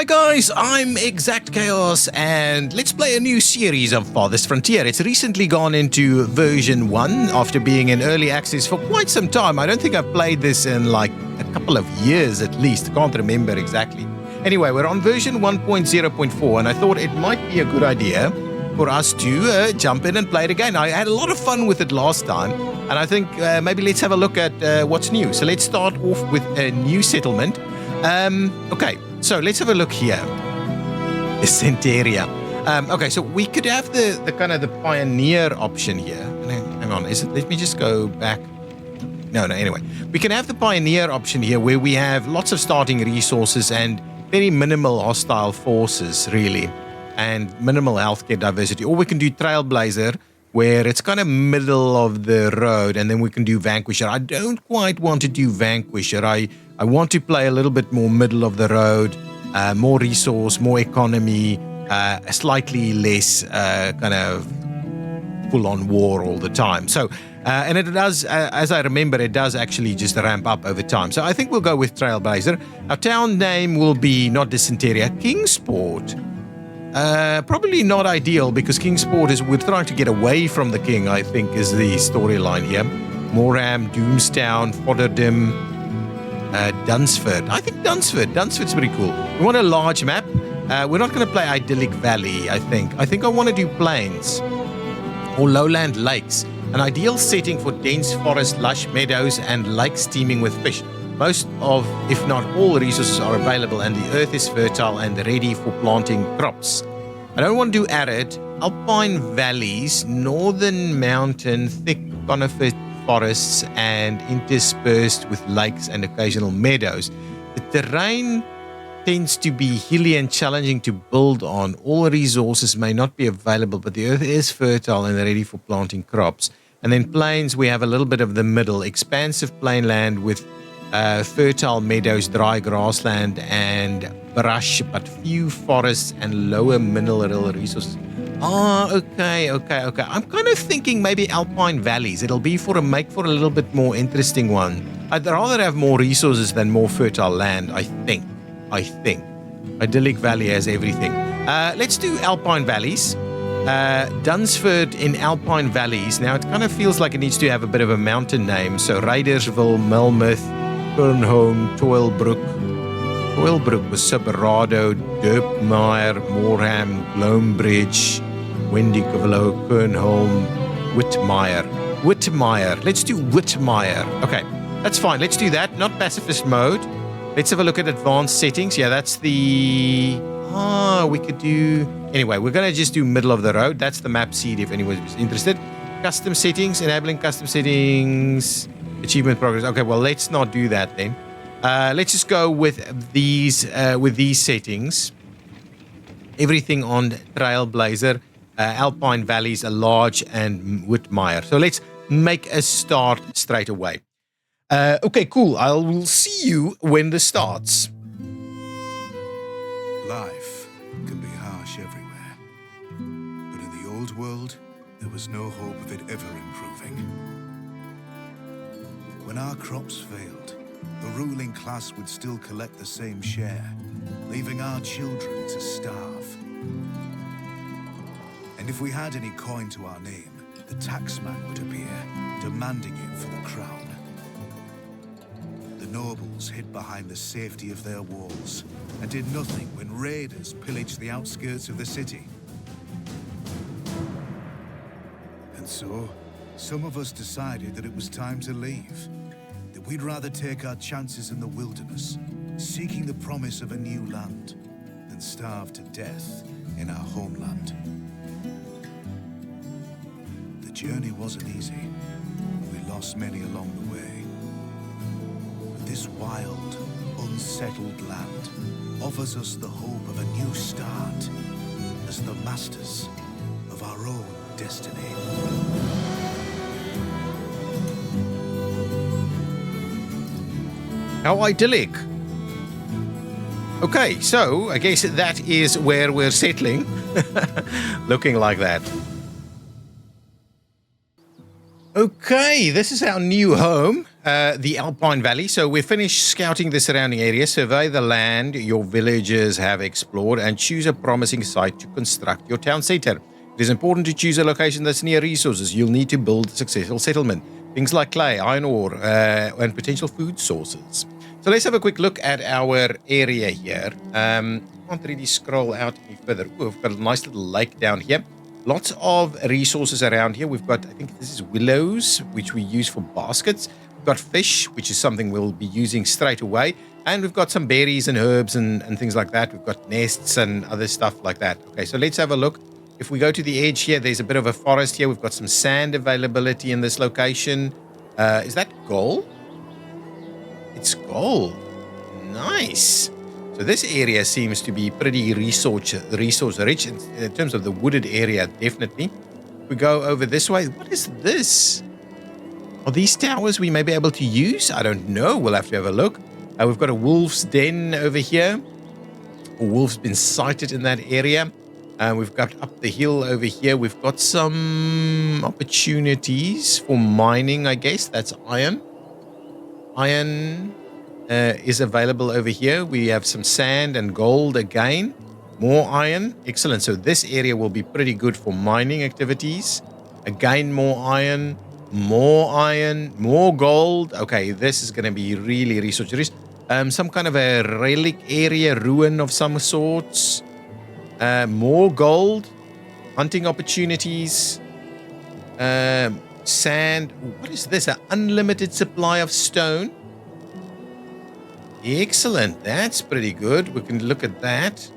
guys, I'm ExactChaos and let's play a new series of Farthest Frontier. It's recently gone into version 1 after being in early access for quite some time. I don't think I've played this in like a couple of years at least. I can't remember exactly. Anyway, we're on version 1.0.4 and I thought it might be a good idea for us to jump in and play it again. I had a lot of fun with it last time and I think maybe let's have a look at what's new. So let's start off with a new settlement. Okay, so let's have a look here. The Centeria. Okay, so we could have the kind of the pioneer option here. Hang on, let me just go back. No, anyway. We can have the pioneer option here where we have lots of starting resources and very minimal hostile forces, really, and minimal healthcare diversity. Or we can do Trailblazer, where it's kind of middle of the road, and then we can do Vanquisher. I don't quite want to do Vanquisher. I want to play a little bit more middle of the road, more resource, more economy, slightly less kind of full-on war all the time. So, and it does, as I remember, it does actually just ramp up over time. So I think we'll go with Trailblazer. Our town name will be not Dysenteria, Kingsport. Probably not ideal because Kingsport we're trying to get away from the king, I think, is the storyline here. Moram, Doomstown, Fodderdam, Dunsford. I think Dunsford's pretty cool. We want a large map. We're not going to play Idyllic Valley, I think. I think I want to do plains or lowland lakes. An ideal setting for dense forest, lush meadows, and lakes teeming with fish. Most of, if not all, resources are available and the earth is fertile and ready for planting crops. I don't want to do arid, alpine valleys, northern mountain, thick conifer forests and interspersed with lakes and occasional meadows. The terrain tends to be hilly and challenging to build on. All resources may not be available, but the earth is fertile and ready for planting crops. And then plains, we have a little bit of the middle, expansive plainland with fertile meadows, dry grassland, and brush, but few forests and lower mineral resources. Okay. I'm kind of thinking maybe alpine valleys. It'll be make for a little bit more interesting one. I'd rather have more resources than more fertile land, I think. Idyllic Valley has everything. Let's do alpine valleys. Dunsford in alpine valleys. Now, it kind of feels like it needs to have a bit of a mountain name. So Raidersville, Melmoth, Fernholm, Toilbrook. Toilbrook was Subarado, Derpmeyer, Moreham, Glomebridge, Wendigovelo, Fernholm, Whitmire. Let's do Whitmire. Okay, that's fine. Let's do that. Not pacifist mode. Let's have a look at advanced settings. Yeah, that's the... we could do... Anyway, we're going to just do middle of the road. That's the map seed if anyone is interested. Custom settings, enabling custom settings, achievement progress. Okay, well, let's not do that then. Let's just go with these settings. Everything on Trailblazer, Alpine Valleys, a large, and Whitmire. So let's make a start straight away. Okay, cool. I will see you when this starts. Life can be harsh everywhere, but in the old world, there was no hope of it ever improving. When our crops failed, the ruling class would still collect the same share, leaving our children to starve. And if we had any coin to our name, the taxman would appear, demanding it for the crown. The nobles hid behind the safety of their walls and did nothing when raiders pillaged the outskirts of the city. And so, some of us decided that it was time to leave, that we'd rather take our chances in the wilderness, seeking the promise of a new land, than starve to death in our homeland. The journey wasn't easy. We lost many along the way. This wild, unsettled land offers us the hope of a new start as the masters of our own destiny. How idyllic. Okay, so I guess that is where we're settling. Looking like that. Okay, this is our new home. the Alpine Valley. So we're finished scouting the surrounding area. Survey the land your villagers have explored and choose a promising site to construct your town center. It is important to choose a location that's near resources. You'll need to build a successful settlement. Things like clay, iron ore, and potential food sources. So let's have a quick look at our area here. Can't really scroll out any further. Ooh, we've got a nice little lake down here. Lots of resources around here. We've got, I think this is willows, which we use for baskets. We've got fish, which is something we'll be using straight away. And we've got some berries and herbs and things like that. We've got nests and other stuff like that. Okay, so let's have a look. If we go to the edge here, there's a bit of a forest here. We've got some sand availability in this location. Is that gold? It's gold. Nice. So this area seems to be pretty resource rich in terms of the wooded area, definitely. If we go over this way, what is this? Are these towers we may be able to use? I don't know. We'll have to have a look. We've got a wolf's den over here. A wolf's been sighted in that area. We've got up the hill over here. We've got some opportunities for mining, I guess. That's iron. Iron is available over here. We have some sand and gold again. More iron. Excellent. So this area will be pretty good for mining activities. Again, more iron, more gold. Okay, this is going to be really resource rich. Some kind of a relic area, ruin of some sorts. More gold, hunting opportunities, sand. What is this? An unlimited supply of stone. Excellent. That's pretty good. We can look at that.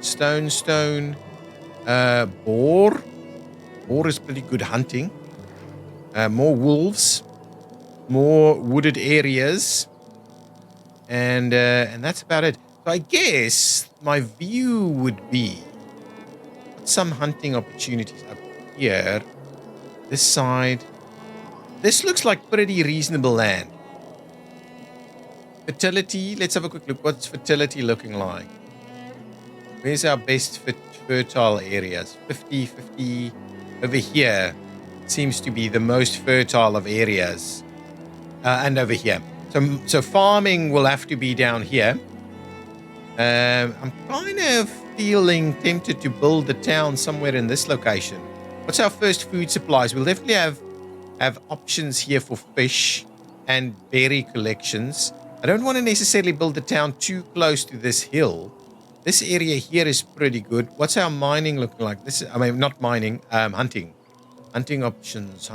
Stone. Boar. Boar is pretty good hunting. More wolves. More wooded areas. And that's about it. So I guess my view would be some hunting opportunities up here. This side. This looks like pretty reasonable land. Fertility. Let's have a quick look. What's fertility looking like? Where's our best fertile areas? 50. Over here seems to be the most fertile of areas. And over here. So farming will have to be down here. I'm kind of feeling tempted to build a town somewhere in this location. What's our first food supplies? We'll definitely have options here for fish and berry collections. I don't want to necessarily build a town too close to this hill. This area here is pretty good. What's our mining looking like? Not mining, hunting. Hunting options.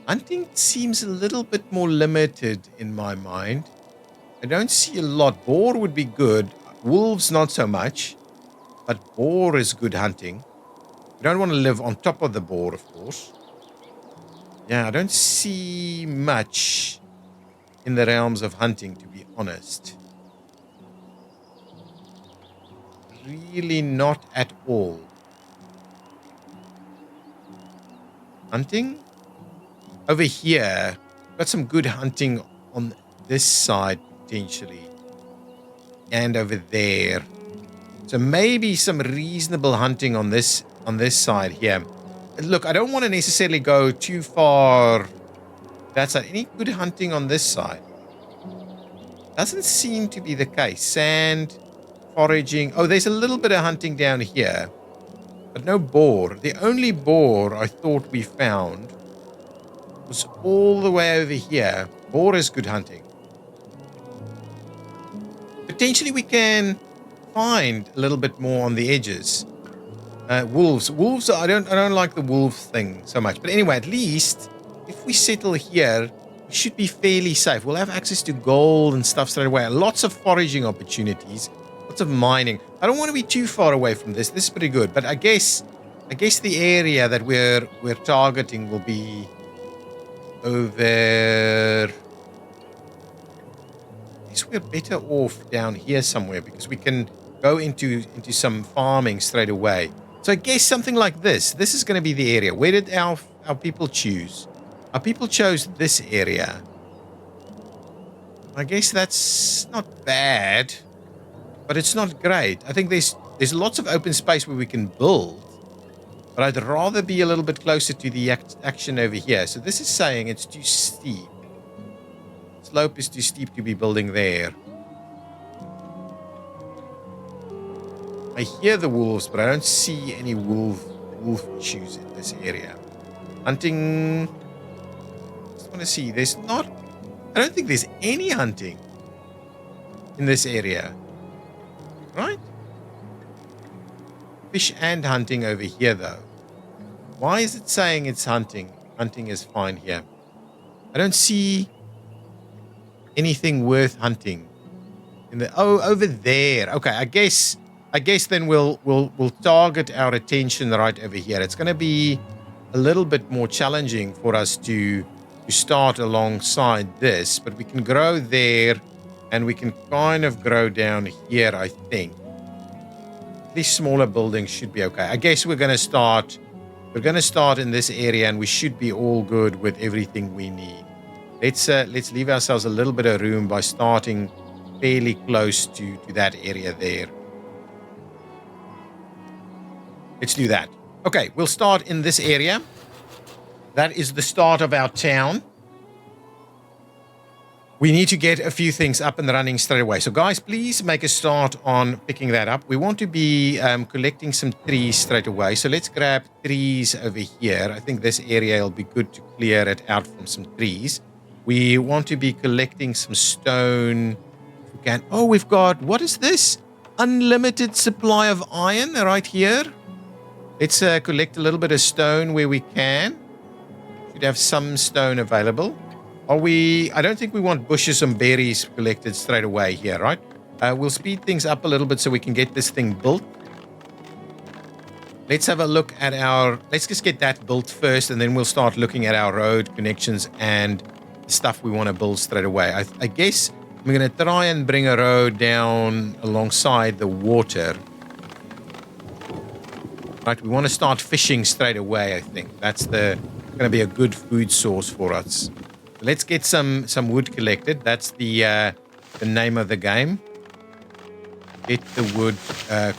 Hunting seems a little bit more limited in my mind. I don't see a lot. Boar would be good. Wolves, not so much. But boar is good hunting. You don't want to live on top of the boar, of course. Yeah, I don't see much in the realms of hunting, to be honest. Really not at all. Hunting? Over here, got some good hunting on this side, potentially. And over there. So maybe some reasonable hunting on this side here. Look, I don't want to necessarily go too far that side. Any good hunting on this side? Doesn't seem to be the case. Sand, foraging. Oh, there's a little bit of hunting down here. But no boar. The only boar I thought we found was all the way over here. Boar is good hunting. Potentially we can find a little bit more on the edges. Wolves. Wolves, I don't like the wolf thing so much. But anyway, at least if we settle here, we should be fairly safe. We'll have access to gold and stuff straight away. Lots of foraging opportunities. Lots of mining. I don't want to be too far away from this. This is pretty good. But I guess the area that we're targeting will be over. I guess we're better off down here somewhere because we can go into some farming straight away. So I guess something like this. This is going to be the area. Where did our people choose? Our people chose this area. I guess that's not bad, but it's not great. I think there's lots of open space where we can build, but I'd rather be a little bit closer to the action over here. So this is saying it's too steep. Slope is too steep to be building there. I hear the wolves, but I don't see any wolf issues in this area. Hunting. Just want to see. There's not. I don't think there's any hunting in this area. Right? Fish and hunting over here, though. Why is it saying it's hunting? Hunting is fine here. I don't see anything worth hunting in the. Oh, over there. Okay, I guess then we'll target our attention right over here. It's going to be a little bit more challenging for us to start alongside this, but we can grow there, and we can kind of grow down here, I think. These smaller buildings should be okay. I guess we're going to start in this area, and we should be all good with everything we need. Let's leave ourselves a little bit of room by starting fairly close to that area there. Let's do that. Okay, we'll start in this area. That is the start of our town. We need to get a few things up and running straight away. So guys, please make a start on picking that up. We want to be collecting some trees straight away. So let's grab trees over here. I think this area will be good to clear it out from some trees. We want to be collecting some stone. We can. Oh, we've got, what is this? Unlimited supply of iron right here. Let's collect a little bit of stone where we can. Should have some stone available. I don't think we want bushes and berries collected straight away here, right? We'll speed things up a little bit so we can get this thing built. Let's have a look at let's just get that built first, and then we'll start looking at our road connections and stuff we want to build straight away. I guess I'm going to try and bring a road down alongside the water. Right, we want to start fishing straight away, I think. That's going to be a good food source for us. Let's get some wood collected. That's the name of the game. Get the wood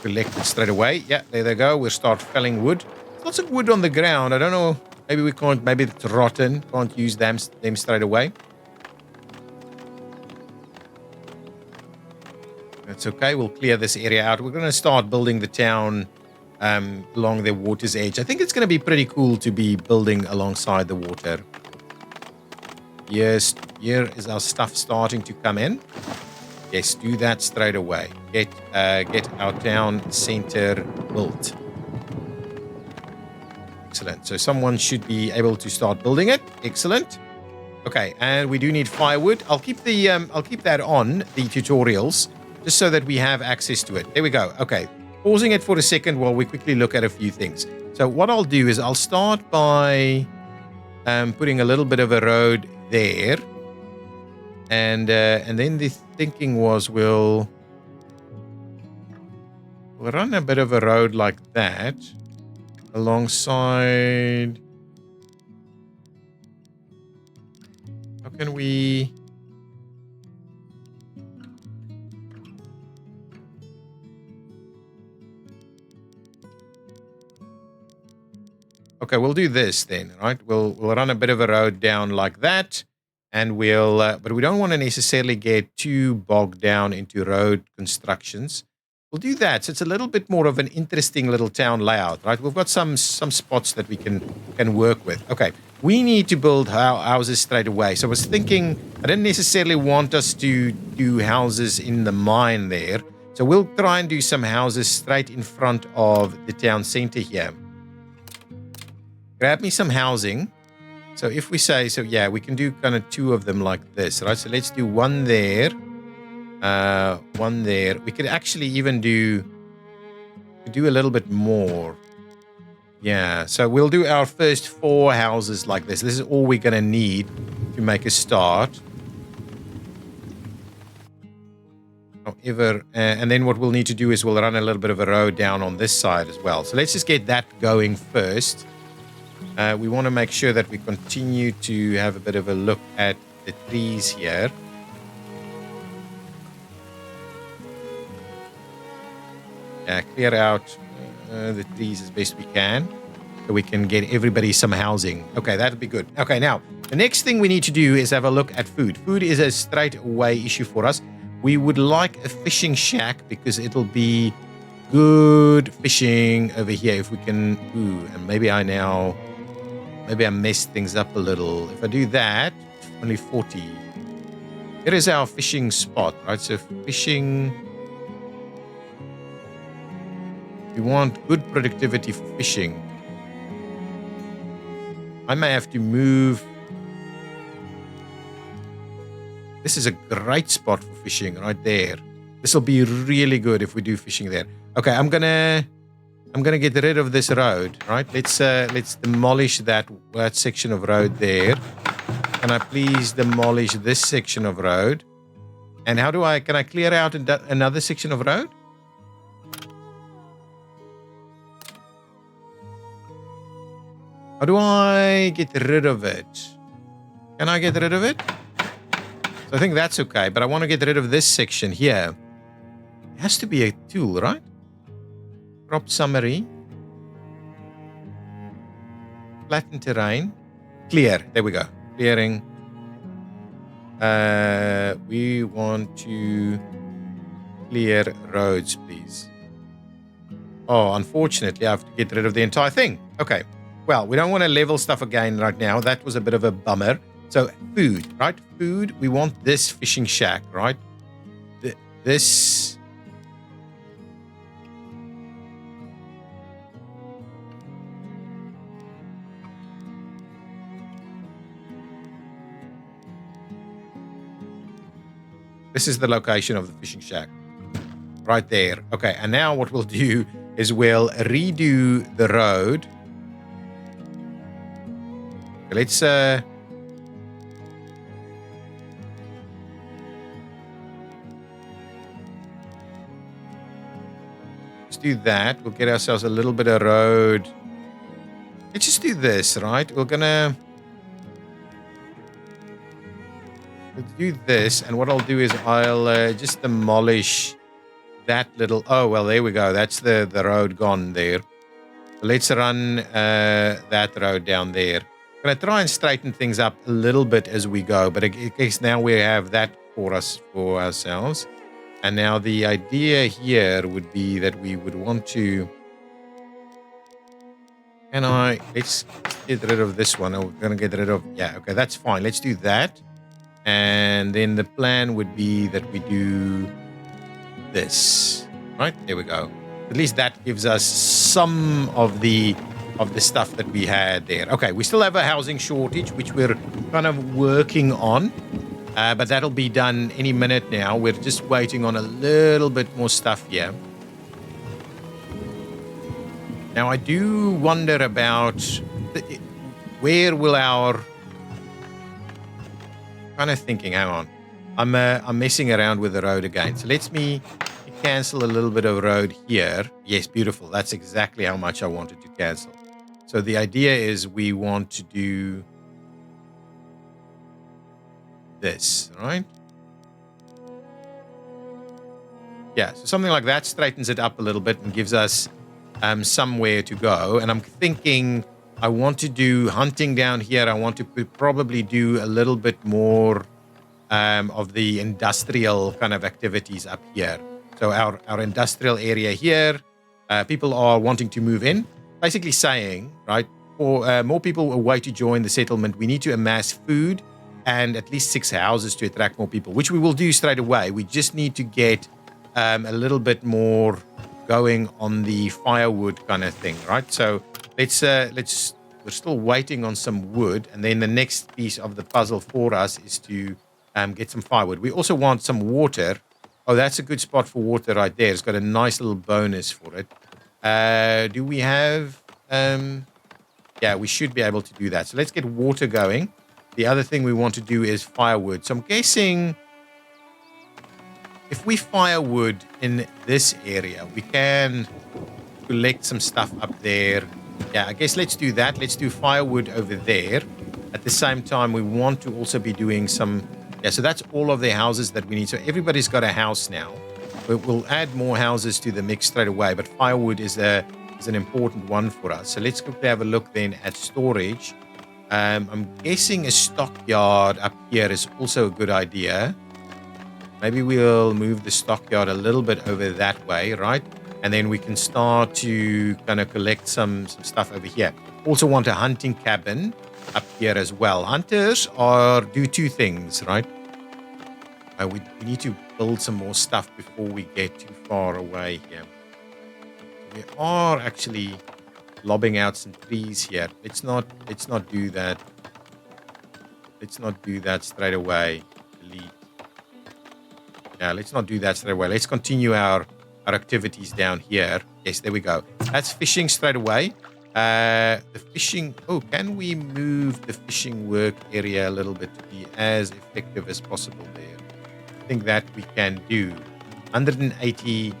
collected straight away. Yeah, there they go. We'll start felling wood. There's lots of wood on the ground. I don't know. Maybe we can't. Maybe it's rotten. Can't use them straight away. That's okay. We'll clear this area out. We're going to start building the town along the water's edge. I think it's going to be pretty cool to be building alongside the water. Yes, here is our stuff starting to come in. Yes, do that straight away. Get our town center built. Excellent. So someone should be able to start building it. Excellent. Okay, and we do need firewood. I'll keep that on the tutorials just so that we have access to it. There we go. Okay, pausing it for a second while we quickly look at a few things. So what I'll do is I'll start by putting a little bit of a road there, and then the thinking was we'll run a bit of a road like that alongside. How can we? Okay, we'll do this then, right? We'll run a bit of a road down like that, and but we don't want to necessarily get too bogged down into road constructions. We'll do that. So it's a little bit more of an interesting little town layout, right? We've got some spots that we can work with. Okay, we need to build houses straight away. So I was thinking, I didn't necessarily want us to do houses in the mine there. So we'll try and do some houses straight in front of the town center here. Grab me some housing. So if we say, so yeah, we can do kind of two of them like this, right? So let's do one there, one there. We could actually even do a little bit more. Yeah, so we'll do our first 4 houses like this. This is all we're going to need to make a start. However, and then what we'll need to do is we'll run a little bit of a road down on this side as well. So let's just get that going first. We want to make sure that we continue to have a bit of a look at the trees here. Clear out the trees as best we can. so we can get everybody some housing. Okay, that'd be good. Okay, now, the next thing we need to do is have a look at food. Food is a straight away issue for us. We would like a fishing shack because it'll be good fishing over here if we can. Ooh, and maybe I messed things up a little. If I do that, only 40. Here is our fishing spot, right? So fishing, we want good productivity for fishing. I may have to move. This is a great spot for fishing right there. This will be really good if we do fishing there. Okay, I'm gonna get rid of this road, right? Let's demolish that section of road there. Can I please demolish this section of road? And can I clear out another section of road? How do I get rid of it? Can I get rid of it? So I think that's okay, but I want to get rid of this section here. It has to be a tool, right? Crop summary. Flatten terrain. Clear. There we go. Clearing. We want to clear roads, please. Oh, unfortunately, I have to get rid of the entire thing. Okay. Well, we don't want to level stuff again right now. That was a bit of a bummer. So, food, right? Food. We want this fishing shack, right? This. This is the location of the fishing shack. Right there. Okay, and now what we'll do is we'll redo the road. Let's let's do that. We'll get ourselves a little bit of road. Let's just do this, right? We'll do this, and what I'll do is I'll just demolish that little. Oh well, there we go. That's the road gone there. So let's run that road down there. I'm gonna try and straighten things up a little bit as we go, but I guess now we have that for ourselves. And now the idea here would be that we would want to. Let's get rid of this one. We're gonna get rid of. Yeah, okay, that's fine. Let's do that. And then the plan would be that we do this, right? There we go. At least that gives us some of the stuff that we had there. Okay, we still have a housing shortage, which we're kind of working on, but that'll be done any minute now. We're just waiting on a little bit more stuff here. Now, I do wonder about where will our... Kind of thinking, hang on, I'm messing around with the road again. So let me cancel a little bit of road here. Yes, beautiful. That's exactly how much I wanted to cancel. So the idea is we want to do this, right? Yeah, so something like that straightens it up a little bit and gives us somewhere to go. And I'm thinking I want to do hunting down here. I want to probably do a little bit more of the industrial kind of activities up here. So our industrial area here, people are wanting to move in, basically saying, right, for more people away to join the settlement, we need to amass food and at least 6 houses to attract more people, which we will do straight away. We just need to get a little bit more going on the firewood kind of thing, right? So we're still waiting on some wood, and then the next piece of the puzzle for us is to get some firewood. We also want some water. Oh, that's a good spot for water right there. It's got a nice little bonus for it. Do we have... yeah, we should be able to do that. So let's get water going. The other thing we want to do is firewood. So I'm guessing if we firewood in this area, we can collect some stuff up there. Yeah, I guess let's do that. Let's do firewood over there. At the same time, we want to also be doing some... Yeah, so that's all of the houses that we need. So everybody's got a house now. We'll add more houses to the mix straight away, but firewood is a is an important one for us. So let's quickly have a look then at storage. I'm guessing a stockyard up here is also a good idea. Maybe we'll move the stockyard a little bit over that way, right? And then we can start to kind of collect some stuff over here. Also want a hunting cabin up here as well. Hunters do two things, right? We need to build some more stuff before we get too far away here. We are actually lobbing out some trees here. Let's not do that. Let's not do that straight away. Delete. Yeah, let's not do that straight away. Let's continue our activities down here. Yes, there we go. That's fishing straight away. The fishing. Oh, can we move the fishing work area a little bit to be as effective as possible there? I think that we can do 180%.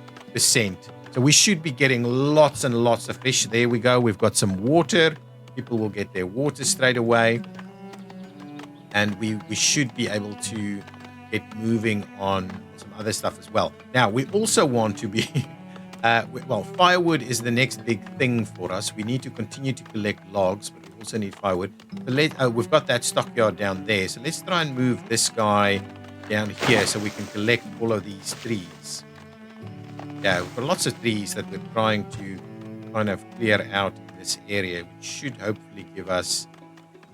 So we should be getting lots and lots of fish. There we go. We've got some water. People will get their water straight away. And we should be able to get moving on some other stuff as well. Now, we also want to be... well, firewood is the next big thing for us. We need to continue to collect logs, but we also need firewood. But we've got that stockyard down there. So let's try and move this guy down here so we can collect all of these trees. Yeah, we've got lots of trees that we're trying to kind of clear out in this area, which should hopefully give us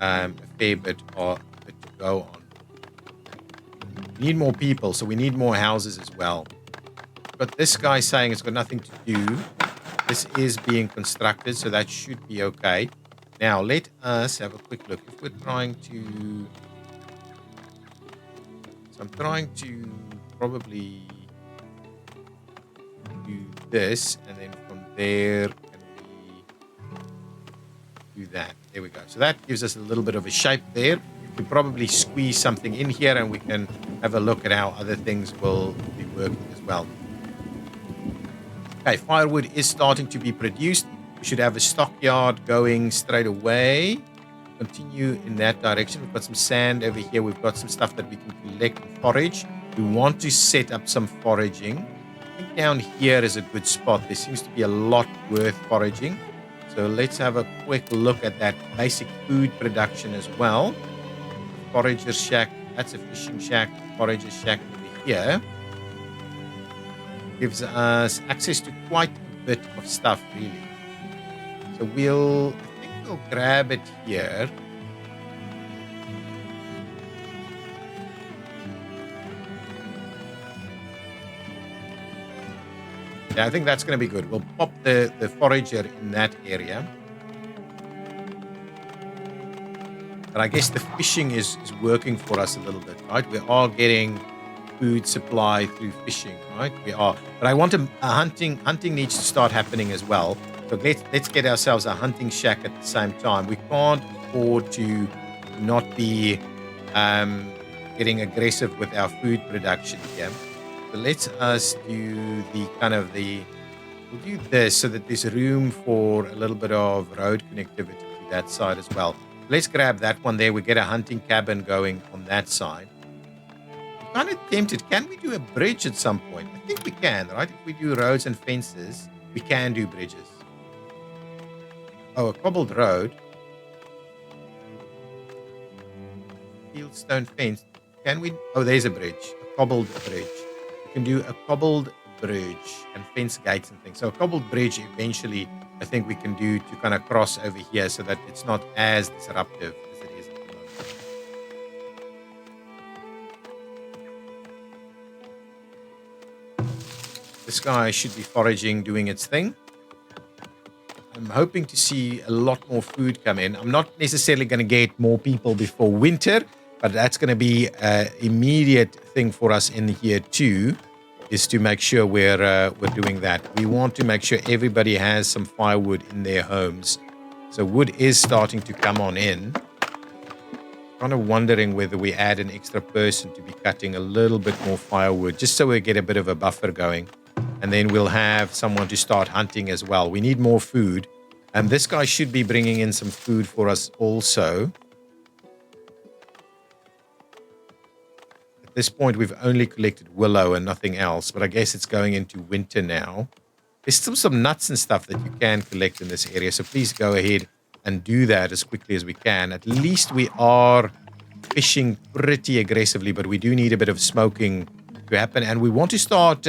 a fair bit to go on. We need more people, so we need more houses as well. But this guy saying it's got nothing to do. This is being constructed, so that should be okay. Now, let us have a quick look. If we're trying to... So I'm trying to probably do this, and then from there, can we do that? There we go. So that gives us a little bit of a shape there. We can probably squeeze something in here, and we can have a look at how other things will be working as well. Okay, firewood is starting to be produced. We should have a stockyard going straight away. Continue in that direction. We've got some sand over here. We've got some stuff that we can collect and forage. We want to set up some foraging. I think down here is a good spot. There seems to be a lot worth foraging. So let's have a quick look at that basic food production as well. Forager shack. That's a fishing shack. Forager shack over here. Gives us access to quite a bit of stuff, really. So I think we'll grab it here. Yeah, I think that's going to be good. We'll pop the forager in that area. But I guess the fishing is working for us a little bit, right? We are getting food supply through fishing, right? We are. But I want hunting needs to start happening as well. So let's get ourselves a hunting shack at the same time. We can't afford to not be getting aggressive with our food production here. So let's us do we'll do this so that there's room for a little bit of road connectivity to that side as well. Let's grab that one there. We get a hunting cabin going on that side. I'm kind of tempted. Can we do a bridge at some point? I think we can, right? If we do roads and fences, we can do bridges. Oh, a cobbled road. Fieldstone fence. Can we? Oh, there's a bridge. A cobbled bridge. We can do a cobbled bridge and fence gates and things. So a cobbled bridge eventually, I think we can do to kind of cross over here so that it's not as disruptive as it is at the moment. This guy should be foraging, doing its thing. I'm hoping to see a lot more food come in. I'm not necessarily going to get more people before winter, but that's going to be an immediate thing for us in here too, is to make sure we're doing that. We want to make sure everybody has some firewood in their homes. So wood is starting to come on in. Kind of wondering whether we add an extra person to be cutting a little bit more firewood, just so we get a bit of a buffer going. And then we'll have someone to start hunting as well. We need more food. And this guy should be bringing in some food for us also. At this point, we've only collected willow and nothing else. But I guess it's going into winter now. There's still some nuts and stuff that you can collect in this area. So please go ahead and do that as quickly as we can. At least we are fishing pretty aggressively, but we do need a bit of smoking to happen. And we want to start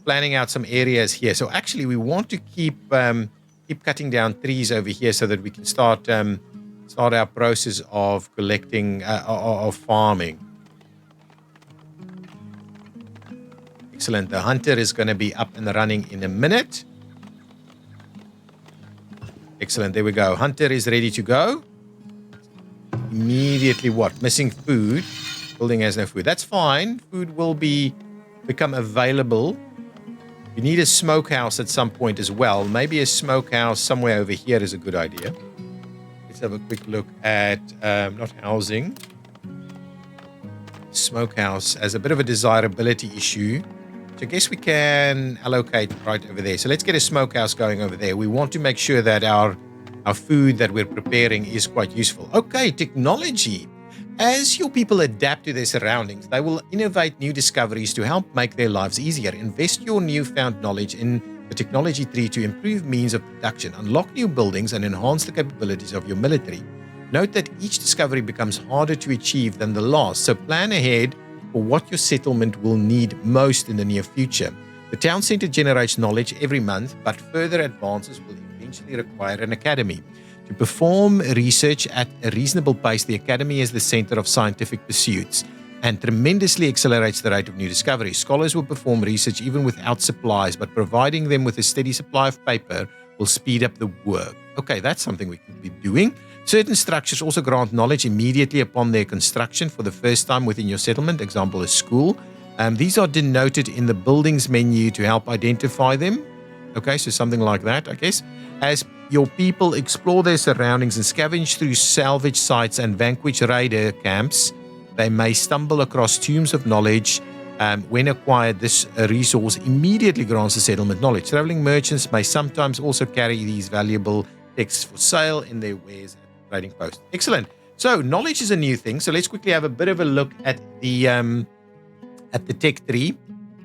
planning out some areas here. So actually, we want to keep cutting down trees over here so that we can start our process of collecting, of farming. Excellent. The hunter is going to be up and running in a minute. Excellent. There we go. Hunter is ready to go. Immediately what? Missing food. Building has no food. That's fine. Food will become available. You need a smokehouse at some point as well. Maybe a smokehouse somewhere over here is a good idea. Let's have a quick look at not housing. Smokehouse as a bit of a desirability issue. So I guess we can allocate right over there. So let's get a smokehouse going over there. We want to make sure that our food that we're preparing is quite useful. Okay, technology. As your people adapt to their surroundings, they will innovate new discoveries to help make their lives easier. Invest your newfound knowledge in the technology tree to improve means of production, unlock new buildings, and enhance the capabilities of your military. Note that each discovery becomes harder to achieve than the last, so plan ahead for what your settlement will need most in the near future. The town center generates knowledge every month, but further advances will eventually require an academy. To perform research at a reasonable pace, the academy is the center of scientific pursuits and tremendously accelerates the rate of new discoveries. Scholars will perform research even without supplies, but providing them with a steady supply of paper will speed up the work. Okay, that's something we could be doing. Certain structures also grant knowledge immediately upon their construction for the first time within your settlement, example, a school. These are denoted in the buildings menu to help identify them. Okay, so something like that, I guess. As your people explore their surroundings and scavenge through salvage sites and vanquish raider camps, they may stumble across tombs of knowledge. When acquired, this resource immediately grants the settlement knowledge. Traveling merchants may sometimes also carry these valuable texts for sale in their wares at trading posts. Excellent. So knowledge is a new thing. So let's quickly have a bit of a look at the tech tree.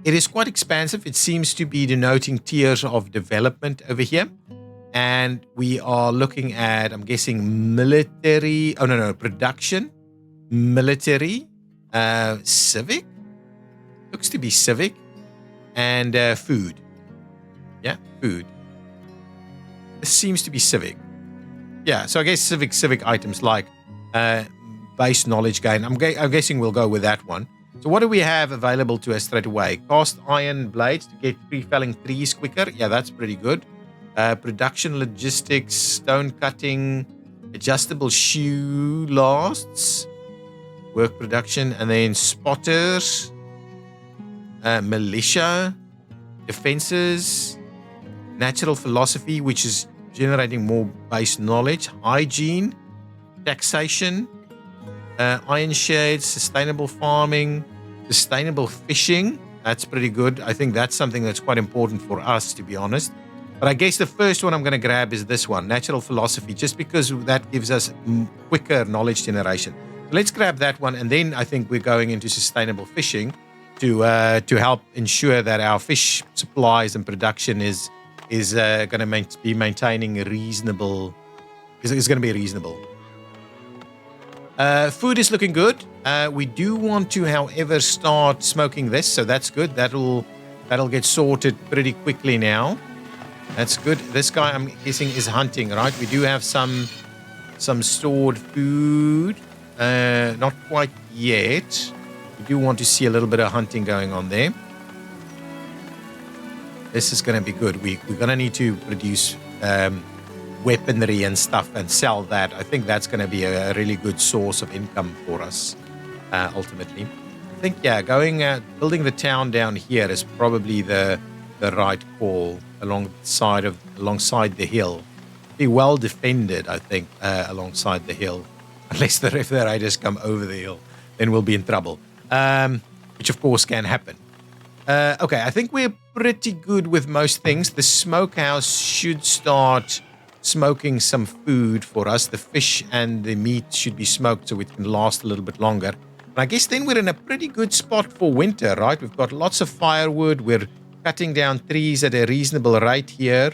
It is quite expansive. It seems to be denoting tiers of development over here. And we are looking at, I'm guessing, military. Oh, no, production. Military. Civic. Looks to be civic. And food. Yeah, food. This seems to be civic. Yeah, so I guess civic items like base knowledge gain. I'm guessing we'll go with that one. So what do we have available to us straight away? Cast iron blades to get felling trees quicker. Yeah, that's pretty good. Production logistics, stone cutting, adjustable shoe lasts, work production, and then spotters, militia, defenses, natural philosophy, which is generating more base knowledge, hygiene, taxation, iron shades, sustainable farming, sustainable fishing. That's pretty good. I think that's something that's quite important for us, to be honest. But I guess the first one I'm going to grab is this one, natural philosophy, just because that gives us quicker knowledge generation. So let's grab that one, and then I think we're going into sustainable fishing to help ensure that our fish supplies and production is going to be maintaining a reasonable. Is going to be reasonable. Food is looking good. We do want to, however, start smoking this, so that's good. That'll get sorted pretty quickly now. That's good. This guy, I'm guessing, is hunting, right? We do have some stored food. Not quite yet. We do want to see a little bit of hunting going on there. This is going to be good. We're going to need to produce weaponry and stuff and sell that. I think that's going to be a really good source of income for us, ultimately. I think, yeah, building the town down here is probably the right call alongside the hill. Be well defended, I think, alongside the hill. Unless if the raiders come over the hill, then we'll be in trouble. Which, of course, can happen. Okay, I think we're pretty good with most things. The smokehouse should start smoking some food for us. The fish and the meat should be smoked so it can last a little bit longer. And I guess then we're in a pretty good spot for winter, right? We've got lots of firewood. We're cutting down trees at a reasonable rate here.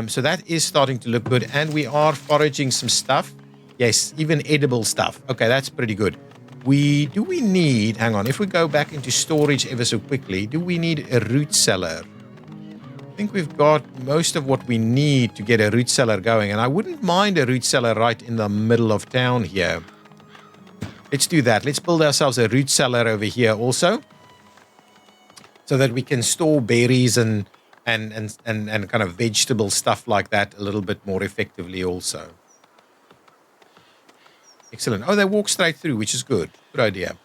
So that is starting to look good. And we are foraging some stuff. Yes, even edible stuff. Okay, that's pretty good. Do we need, hang on, if we go back into storage ever so quickly, do we need a root cellar? I think we've got most of what we need to get a root cellar going. And I wouldn't mind a root cellar right in the middle of town here. Let's do that. Let's build ourselves a root cellar over here also, so that we can store berries and kind of vegetable stuff like that a little bit more effectively also. Excellent. Oh, they walk straight through, which is good. Good idea.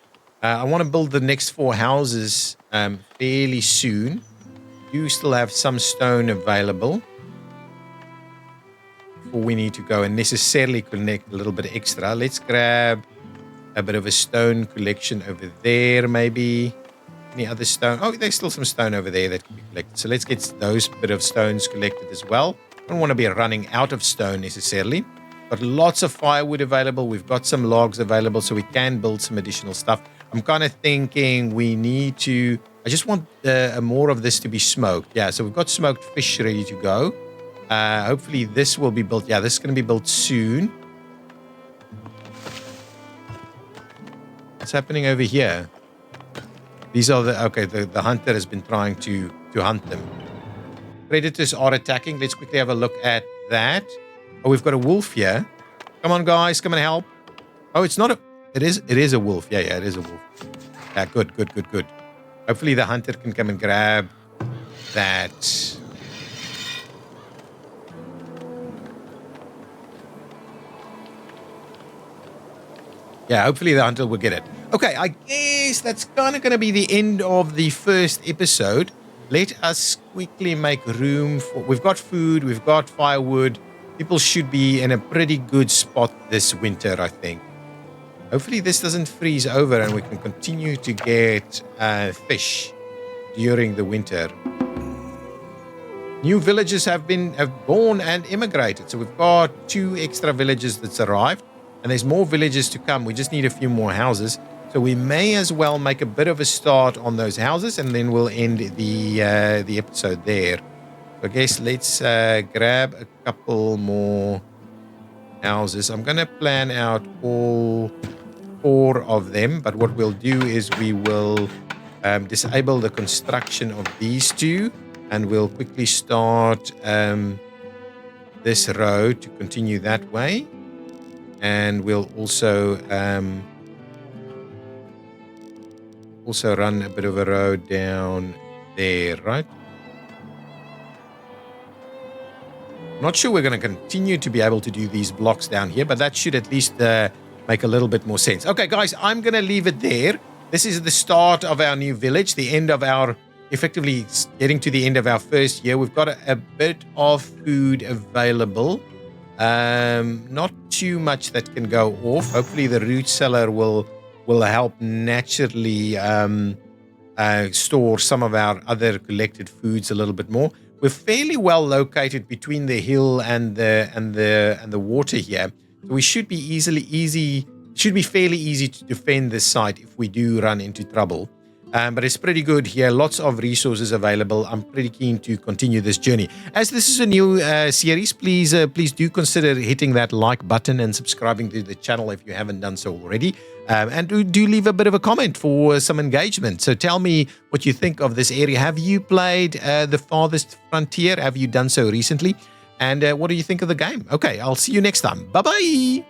I want to build the next 4 houses fairly soon. You still have some stone available before we need to go and necessarily connect a little bit extra. Let's grab a bit of a stone collection over there, maybe. Any other stone? Oh, there's still some stone over there that can be collected. So let's get those bit of stones collected as well. I don't want to be running out of stone necessarily. Got lots of firewood available. We've got some logs available, so we can build some additional stuff. I'm kind of thinking we need to... I just want more of this to be smoked. Yeah, so we've got smoked fish ready to go. Hopefully this will be built. Yeah, this is going to be built soon. What's happening over here? These are the... Okay, the hunter has been trying to hunt them. Predators are attacking. Let's quickly have a look at that. Oh, we've got a wolf here. Come on, guys. Come and help. Oh, it's not a... It is a wolf. Yeah, it is a wolf. Yeah, good. Hopefully the hunter can come and grab that. Yeah, hopefully the hunter will get it. Okay, I guess that's kind of going to be the end of the first episode. Let us quickly make room for... We've got food. We've got firewood. People should be in a pretty good spot this winter, I think. Hopefully this doesn't freeze over and we can continue to get fish during the winter. New villages have born and immigrated. So we've got 2 extra villages that's arrived. And there's more villages to come. We just need a few more houses. So we may as well make a bit of a start on those houses. And then we'll end the episode there. I guess let's grab a couple more houses. I'm going to plan out all 4 of them. But what we'll do is we will disable the construction of these 2. And we'll quickly start this road to continue that way. And we'll also run a bit of a road down there, right? Not sure we're going to continue to be able to do these blocks down here, but that should at least make a little bit more sense. Okay, guys, I'm going to leave it there. This is the start of our new village, the end of our, effectively getting to the end of our first year. We've got a bit of food available. Not too much that can go off. Hopefully the root cellar will help naturally store some of our other collected foods a little bit more. We're fairly well located between the hill and the water here. So we should be fairly easy to defend this site if we do run into trouble. But it's pretty good here. Lots of resources available. I'm pretty keen to continue this journey. As this is a new series, please do consider hitting that like button and subscribing to the channel if you haven't done so already. And do leave a bit of a comment for some engagement. So tell me what you think of this area. Have you played the Farthest Frontier? Have you done so recently? And what do you think of the game? Okay, I'll see you next time. Bye-bye.